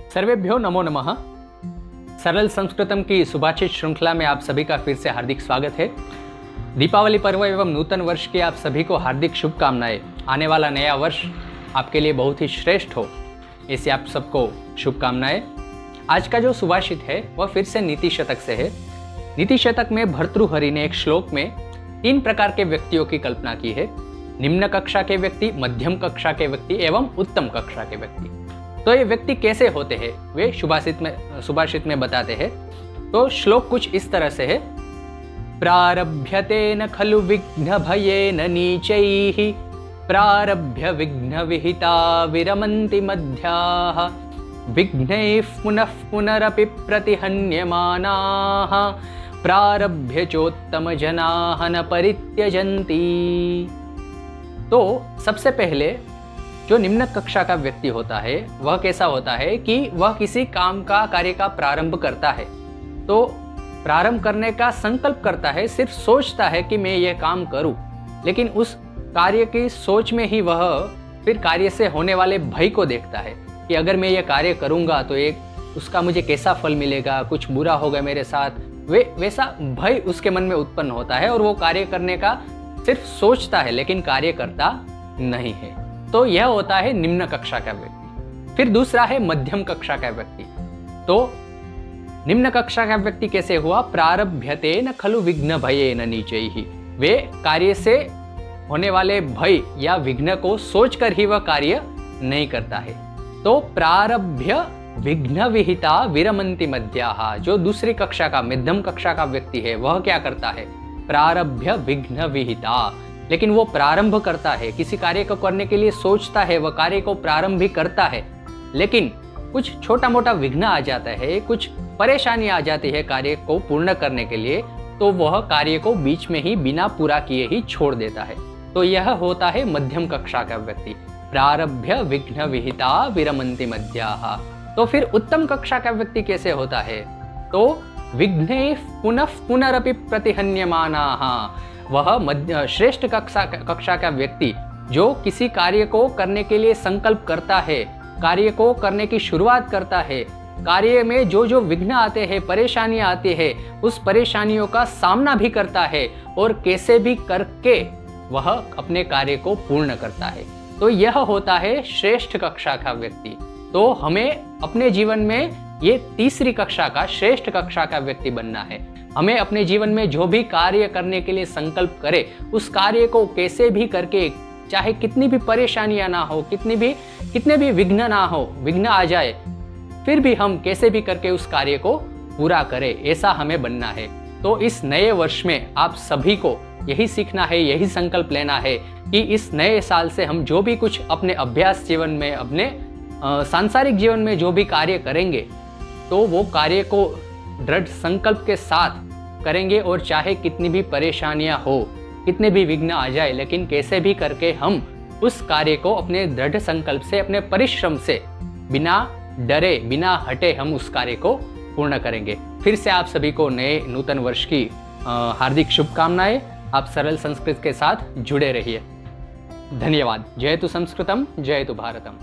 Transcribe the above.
सर्वेभ्यो नमो नमः। सरल संस्कृतम की सुभाषित श्रृंखला में आप सभी का फिर से हार्दिक स्वागत है। दीपावली पर्व एवं नूतन वर्ष की आप सभी को हार्दिक शुभकामनाएं। आने वाला नया वर्ष आपके लिए बहुत ही श्रेष्ठ हो, ऐसी आप सबको शुभकामनाएं। आज का जो सुभाषित है वह फिर से नीति शतक से है। नीति शतक में भर्तृहरि ने एक श्लोक में 3 प्रकार के व्यक्तियों की कल्पना की है। निम्न कक्षा के व्यक्ति, मध्यम कक्षा के व्यक्ति एवं उत्तम कक्षा के व्यक्ति। तो ये व्यक्ति कैसे होते हैं वे सुभाषित में बताते हैं। तो श्लोक कुछ इस तरह से है। प्रारभ्यते न खलु विघ्न भयेन नीचैः, प्रारभ्य विघ्न विहिता विरमन्ति मध्याः, विघ्नैः पुनः पुनरपि प्रतिहन्यमानाः, प्रारभ्य चोत्तम जनाः न परित्यजन्ति। तो सबसे पहले जो निम्न कक्षा का व्यक्ति होता है वह कैसा होता है कि वह किसी काम का कार्य का प्रारंभ करता है। तो प्रारंभ करने का संकल्प करता है, सिर्फ सोचता है कि मैं यह काम करूं, लेकिन उस कार्य की सोच में ही वह फिर कार्य से होने वाले भय को देखता है कि अगर मैं यह कार्य करूंगा तो उसका मुझे कैसा फल मिलेगा, कुछ बुरा होगा मेरे साथ। वैसा भय उसके मन में उत्पन्न होता है और वो कार्य करने का सिर्फ सोचता है लेकिन कार्य करता नहीं है। तो यह होता है निम्न कक्षा का व्यक्ति। फिर दूसरा है मध्यम कक्षा का व्यक्ति। तो निम्न कक्षा का व्यक्ति कैसे हुआ? प्रारभ्यते न खलु विघ्न भयेन नीचैः। वे कार्य से होने वाले भय या विघ्न को सोचकर ही वह कार्य नहीं करता है। तो प्रारभ्य विघ्न विहिता विरमन्ति मध्याः। जो दूसरी कक्षा का मध्यम कक्षा का व्यक्ति है वह क्या करता है? प्रारभ्य विघ्न विहिता, लेकिन वो प्रारंभ करता है, किसी कार्य को करने के लिए सोचता है, वह कार्य को प्रारंभ भी करता है, लेकिन कुछ छोटा मोटा विघ्न आ जाता है, कुछ परेशानी आ जाती है कार्य को पूर्ण करने के लिए, तो वह कार्य को बीच में ही बिना पूरा किए ही छोड़ देता है। तो यह होता है मध्यम कक्षा का व्यक्ति। प्रारभ्य विघ्न विहिता विरमन्ति मध्याः। तो फिर उत्तम कक्षा का व्यक्ति कैसे होता है? तो विघ्नैः पुनः पुनरपि प्रतिहन्यमानाः। वह श्रेष्ठ कक्षा का व्यक्ति जो किसी कार्य को करने के लिए संकल्प करता है, कार्य को करने की शुरुआत करता है, कार्य में जो जो विघ्न आते हैं, परेशानियां आती है, उस परेशानियों का सामना भी करता है और कैसे भी करके वह अपने कार्य को पूर्ण करता है। तो यह होता है श्रेष्ठ कक्षा का व्यक्ति। तो हमें अपने जीवन में ये तीसरी कक्षा का, श्रेष्ठ कक्षा का व्यक्ति बनना है। हमें अपने जीवन में जो भी कार्य करने के लिए संकल्प करे, उस कार्य को कैसे भी करके, चाहे कितनी भी परेशानियां ना हो, कितने भी विघ्न ना हो, विघ्न आ जाए, फिर भी हम कैसे भी करके उस कार्य को पूरा करें, ऐसा हमें बनना है। तो इस नए वर्ष में आप सभी को यही सीखना है, यही संकल्प लेना है कि इस नए साल से हम जो भी कुछ अपने अभ्यास जीवन में, अपने सांसारिक जीवन में जो भी कार्य करेंगे, तो वो कार्य को दृढ़ संकल्प के साथ करेंगे और चाहे कितनी भी परेशानियां हो, कितने भी विघ्न आ जाए, लेकिन कैसे भी करके हम उस कार्य को अपने दृढ़ संकल्प से, अपने परिश्रम से, बिना डरे, बिना हटे हम उस कार्य को पूर्ण करेंगे। फिर से आप सभी को नए नूतन वर्ष की हार्दिक शुभकामनाएं। आप सरल संस्कृत के साथ जुड़े रहिए। धन्यवाद। जयतु संस्कृतम, जयतु भारतम।